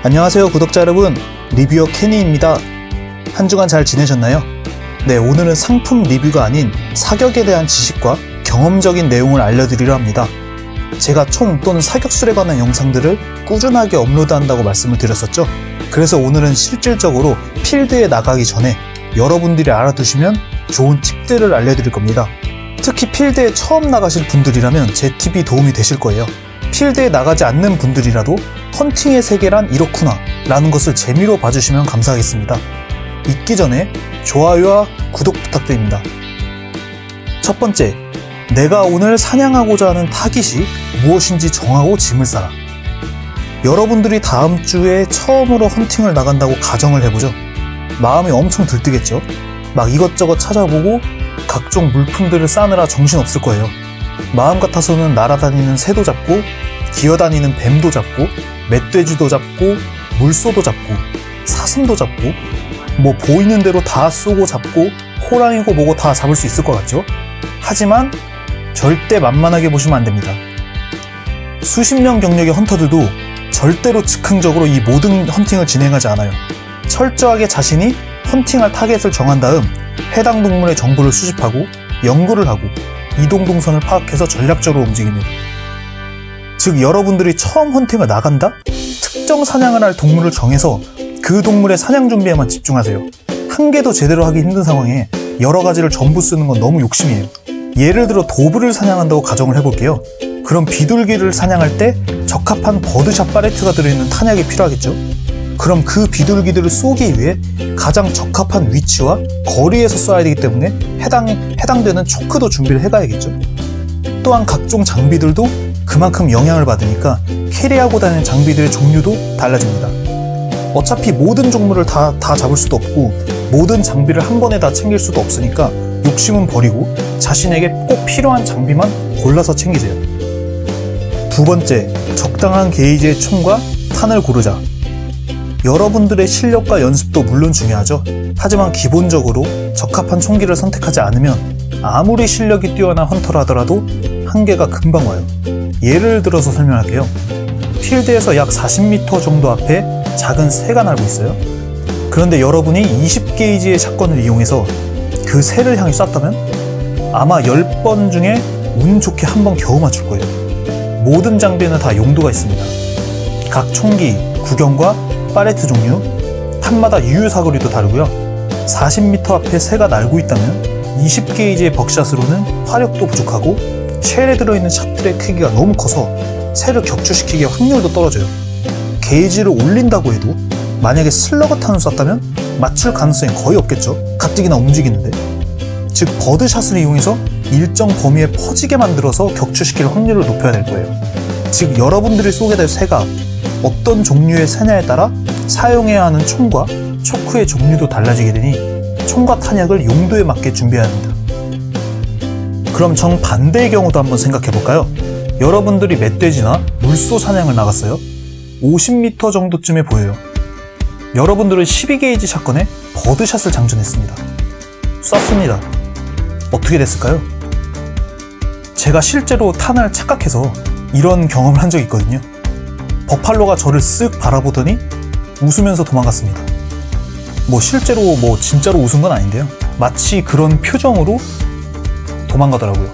안녕하세요 구독자 여러분, 리뷰어 케니입니다. 한 주간 잘 지내셨나요? 네, 오늘은 상품 리뷰가 아닌 사격에 대한 지식과 경험적인 내용을 알려드리려 합니다. 제가 총 또는 사격술에 관한 영상들을 꾸준하게 업로드한다고 말씀을 드렸었죠. 그래서 오늘은 실질적으로 필드에 나가기 전에 여러분들이 알아두시면 좋은 팁들을 알려드릴 겁니다. 특히 필드에 처음 나가실 분들이라면 제 팁이 도움이 되실 거예요. 필드에 나가지 않는 분들이라도 헌팅의 세계란 이렇구나 라는 것을 재미로 봐주시면 감사하겠습니다. 잊기 전에 좋아요와 구독 부탁드립니다. 첫 번째, 내가 오늘 사냥하고자 하는 타깃이 무엇인지 정하고 짐을 싸라. 여러분들이 다음 주에 처음으로 헌팅을 나간다고 가정을 해보죠. 마음이 엄청 들뜨겠죠. 막 이것저것 찾아보고 각종 물품들을 싸느라 정신없을 거예요. 마음 같아서는 날아다니는 새도 잡고 기어다니는 뱀도 잡고 멧돼지도 잡고 물소도 잡고 사슴도 잡고 뭐 보이는 대로 다 쏘고 잡고 호랑이고 뭐고 다 잡을 수 있을 것 같죠? 하지만 절대 만만하게 보시면 안됩니다. 수십 년 경력의 헌터들도 절대로 즉흥적으로 이 모든 헌팅을 진행하지 않아요. 철저하게 자신이 헌팅할 타겟을 정한 다음 해당 동물의 정보를 수집하고 연구를 하고 이동 동선을 파악해서 전략적으로 움직입니다. 즉, 여러분들이 처음 헌팅을 나간다? 특정 사냥을 할 동물을 정해서 그 동물의 사냥 준비에만 집중하세요. 한 개도 제대로 하기 힘든 상황에 여러 가지를 전부 쓰는 건 너무 욕심이에요. 예를 들어 도브를 사냥한다고 가정을 해볼게요. 그럼 비둘기를 사냥할 때 적합한 버드샷 바레트가 들어있는 탄약이 필요하겠죠? 그럼 그 비둘기들을 쏘기 위해 가장 적합한 위치와 거리에서 쏴야 되기 때문에 해당되는 초크도 준비를 해가야겠죠. 또한 각종 장비들도 그만큼 영향을 받으니까 캐리하고 다니는 장비들의 종류도 달라집니다. 어차피 모든 종류를 다 잡을 수도 없고 모든 장비를 한 번에 다 챙길 수도 없으니까 욕심은 버리고 자신에게 꼭 필요한 장비만 골라서 챙기세요. 두 번째, 적당한 게이지의 총과 탄을 고르자. 여러분들의 실력과 연습도 물론 중요하죠. 하지만 기본적으로 적합한 총기를 선택하지 않으면 아무리 실력이 뛰어난 헌터라 하더라도 한계가 금방 와요. 예를 들어서 설명할게요. 필드에서 약 40m 정도 앞에 작은 새가 날고 있어요. 그런데 여러분이 20게이지의 샷건을 이용해서 그 새를 향해 쐈다면 아마 10번 중에 운 좋게 한 번 겨우 맞출 거예요. 모든 장비에는 다 용도가 있습니다. 각 총기, 구경과 바레트 종류, 탄마다 유효 사거리도 다르고요. 40m 앞에 새가 날고 있다면 20게이지의 벅샷으로는 화력도 부족하고 쉘에 들어있는 샷들의 크기가 너무 커서 새를 격추시키기의 확률도 떨어져요. 게이지를 올린다고 해도 만약에 슬러거 탄을 쐈다면 맞출 가능성이 거의 없겠죠. 가뜩이나 움직이는데. 즉, 버드샷을 이용해서 일정 범위에 퍼지게 만들어서 격추시킬 확률을 높여야 될 거예요. 즉, 여러분들이 쏘게 될 새가 어떤 종류의 새냐에 따라 사용해야 하는 총과 초크의 종류도 달라지게 되니 총과 탄약을 용도에 맞게 준비해야 합니다. 그럼 정반대의 경우도 한번 생각해 볼까요? 여러분들이 멧돼지나 물소 사냥을 나갔어요. 50m 정도쯤에 보여요. 여러분들은 12게이지 샷건에 버드샷을 장전했습니다. 쐈습니다. 어떻게 됐을까요? 제가 실제로 탄을 착각해서 이런 경험을 한 적이 있거든요. 버팔로가 저를 쓱 바라보더니 웃으면서 도망갔습니다. 실제로 진짜로 웃은 건 아닌데요. 마치 그런 표정으로 도망가더라고요.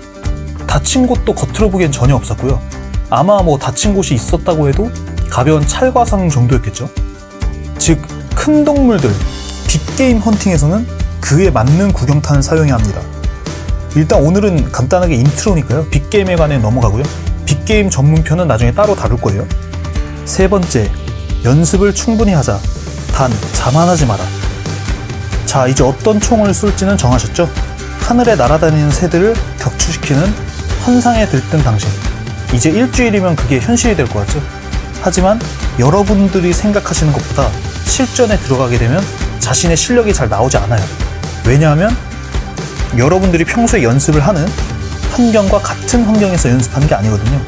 다친 곳도 겉으로 보기엔 전혀 없었고요. 아마 다친 곳이 있었다고 해도 가벼운 찰과상 정도였겠죠. 즉, 큰 동물들, 빅게임 헌팅에서는 그에 맞는 구경탄을 사용해야 합니다. 일단 오늘은 간단하게 인트로니까요. 빅게임에 관해 넘어가고요. 빅게임 전문편은 나중에 따로 다룰 거예요. 세 번째, 연습을 충분히 하자. 단, 자만하지 마라. 자, 이제 어떤 총을 쏠지는 정하셨죠? 하늘에 날아다니는 새들을 격추시키는 환상에 들뜬 당신. 이제 일주일이면 그게 현실이 될 것 같죠? 하지만 여러분들이 생각하시는 것보다 실전에 들어가게 되면 자신의 실력이 잘 나오지 않아요. 왜냐하면 여러분들이 평소에 연습을 하는 환경과 같은 환경에서 연습하는 게 아니거든요.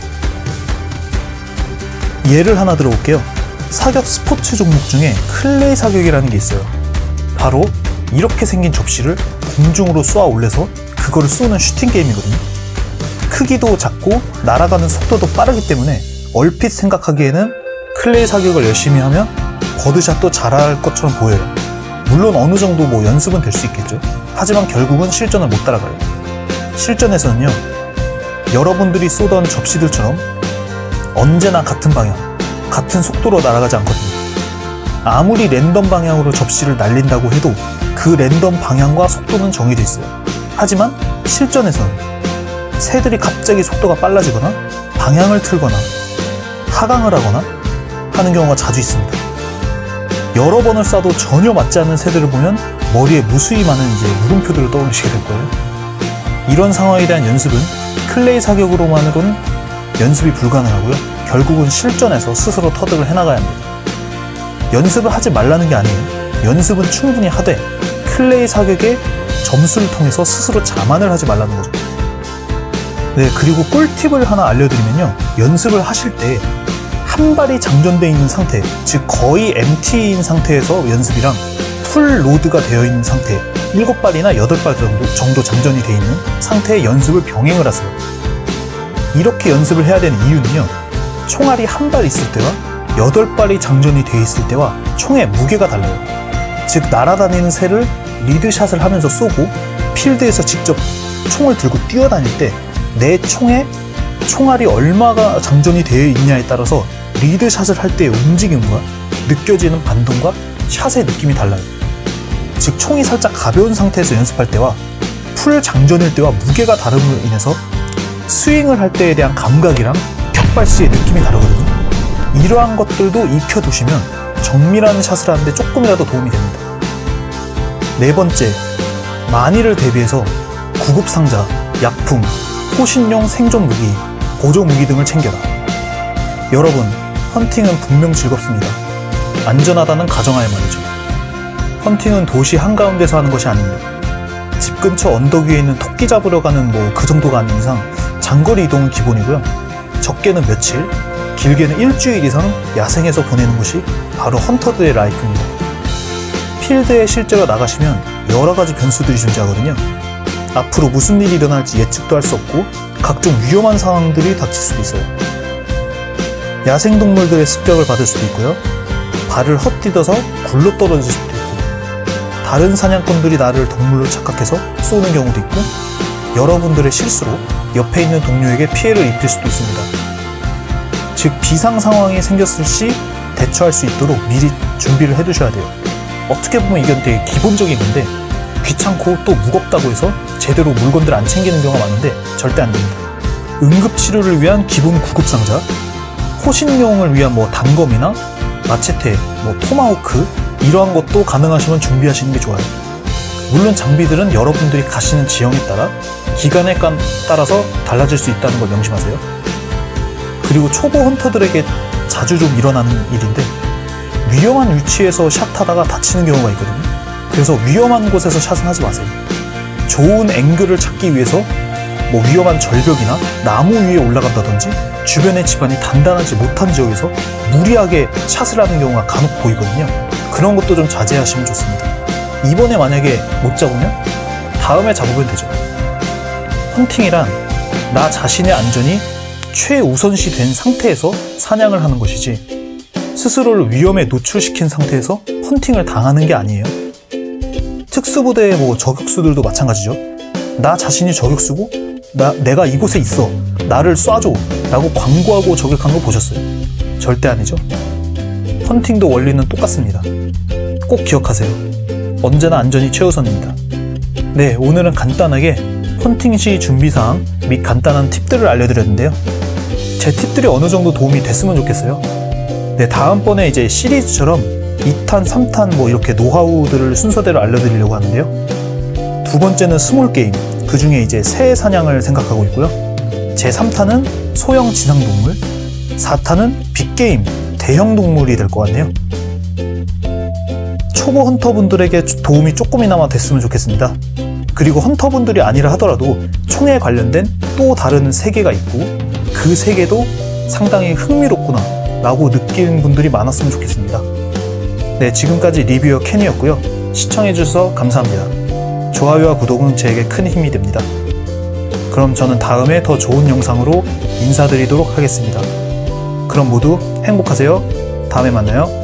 예를 하나 들어볼게요. 사격 스포츠 종목 중에 클레이 사격이라는 게 있어요. 바로 이렇게 생긴 접시를 공중으로 쏘아 올려서 그거를 쏘는 슈팅 게임이거든요. 크기도 작고 날아가는 속도도 빠르기 때문에 얼핏 생각하기에는 클레이 사격을 열심히 하면 버드샷도 잘할 것처럼 보여요. 물론 어느 정도 뭐 연습은 될 수 있겠죠. 하지만 결국은 실전을 못 따라가요. 실전에서는요, 여러분들이 쏘던 접시들처럼 언제나 같은 방향, 같은 속도로 날아가지 않거든요. 아무리 랜덤 방향으로 접시를 날린다고 해도 그 랜덤 방향과 속도는 정해져 있어요. 하지만 실전에서는 새들이 갑자기 속도가 빨라지거나 방향을 틀거나 하강을 하거나 하는 경우가 자주 있습니다. 여러 번을 쏴도 전혀 맞지 않는 새들을 보면 머리에 무수히 많은 물음표들을 떠올리시게 될 거예요. 이런 상황에 대한 연습은 클레이 사격으로만으로는 연습이 불가능하고요. 결국은 실전에서 스스로 터득을 해나가야 합니다. 연습을 하지 말라는 게 아니에요. 연습은 충분히 하되 클레이 사격의 점수를 통해서 스스로 자만을 하지 말라는 거죠. 네, 그리고 꿀팁을 하나 알려드리면요. 연습을 하실 때 한 발이 장전되어 있는 상태, 즉 거의 MT인 상태에서 연습이랑 풀 로드가 되어 있는 상태, 7발이나 8발 정도 장전이 되어 있는 상태의 연습을 병행을 하세요. 이렇게 연습을 해야 되는 이유는요, 총알이 한 발 있을 때와 8발이 장전이 되어 있을 때와 총의 무게가 달라요. 즉 날아다니는 새를 리드샷을 하면서 쏘고 필드에서 직접 총을 들고 뛰어다닐 때 내 총에 총알이 얼마가 장전이 되어 있냐에 따라서 리드샷을 할 때의 움직임과 느껴지는 반동과 샷의 느낌이 달라요. 즉 총이 살짝 가벼운 상태에서 연습할 때와 풀 장전일 때와 무게가 다름으로 인해서 스윙을 할 때에 대한 감각이랑 격발 시의 느낌이 다르거든요. 이러한 것들도 익혀두시면 정밀한 샷을 하는데 조금이라도 도움이 됩니다. 네 번째, 만일을 대비해서 구급상자, 약품, 호신용 생존 무기, 보조 무기 등을 챙겨라. 여러분, 헌팅은 분명 즐겁습니다. 안전하다는 가정하에 말이죠. 헌팅은 도시 한가운데서 하는 것이 아닙니다. 집 근처 언덕 위에 있는 토끼 잡으러 가는 그 정도가 아닌 이상 장거리 이동은 기본이고요. 적게는 며칠, 길게는 일주일 이상 야생에서 보내는 것이 바로 헌터들의 라이프입니다. 필드에 실제로 나가시면 여러 가지 변수들이 존재하거든요. 앞으로 무슨 일이 일어날지 예측도 할 수 없고 각종 위험한 상황들이 닥칠 수도 있어요. 야생동물들의 습격을 받을 수도 있고요. 발을 헛디뎌서 굴러 떨어질 수도 있고, 다른 사냥꾼들이 나를 동물로 착각해서 쏘는 경우도 있고, 여러분들의 실수로 옆에 있는 동료에게 피해를 입힐 수도 있습니다. 즉 비상 상황이 생겼을 시 대처할 수 있도록 미리 준비를 해두셔야 돼요. 어떻게 보면 이건 되게 기본적인 건데 귀찮고 또 무겁다고 해서 제대로 물건들 안 챙기는 경우가 많은데 절대 안 됩니다. 응급치료를 위한 기본 구급상자, 호신용을 위한 단검이나 마체테, 토마호크 이러한 것도 가능하시면 준비하시는 게 좋아요. 물론 장비들은 여러분들이 가시는 지형에 따라 기간에 따라서 달라질 수 있다는 걸 명심하세요. 그리고 초보 헌터들에게 자주 좀 일어나는 일인데 위험한 위치에서 샷하다가 다치는 경우가 있거든요. 그래서 위험한 곳에서 샷은 하지 마세요. 좋은 앵글을 찾기 위해서 위험한 절벽이나 나무 위에 올라간다든지 주변의 집안이 단단하지 못한 지역에서 무리하게 샷을 하는 경우가 간혹 보이거든요. 그런 것도 좀 자제하시면 좋습니다. 이번에 만약에 못 잡으면 다음에 잡으면 되죠. 헌팅이란 나 자신의 안전이 최우선시 된 상태에서 사냥을 하는 것이지 스스로를 위험에 노출시킨 상태에서 헌팅을 당하는 게 아니에요. 특수부대의 저격수들도 마찬가지죠. 나 자신이 저격수고 내가 이곳에 있어, 나를 쏴줘 라고 광고하고 저격한 거 보셨어요? 절대 아니죠. 헌팅도 원리는 똑같습니다. 꼭 기억하세요. 언제나 안전이 최우선입니다. 네, 오늘은 간단하게 헌팅 시 준비사항 및 간단한 팁들을 알려드렸는데요. 제 팁들이 어느 정도 도움이 됐으면 좋겠어요. 네, 다음번에 시리즈처럼 2탄, 3탄 이렇게 노하우들을 순서대로 알려드리려고 하는데요. 두 번째는 스몰 게임, 그 중에 새 사냥을 생각하고 있고요. 제 3탄은 소형 지상동물, 4탄은 빅게임, 대형 동물이 될 것 같네요. 초보 헌터분들에게 도움이 조금이나마 됐으면 좋겠습니다. 그리고 헌터분들이 아니라 하더라도 총에 관련된 또 다른 세계가 있고 그 세계도 상당히 흥미롭구나 라고 느끼는 분들이 많았으면 좋겠습니다. 네, 지금까지 리뷰어 켄이었고요. 시청해주셔서 감사합니다. 좋아요와 구독은 제게 큰 힘이 됩니다. 그럼 저는 다음에 더 좋은 영상으로 인사드리도록 하겠습니다. 그럼 모두 행복하세요. 다음에 만나요.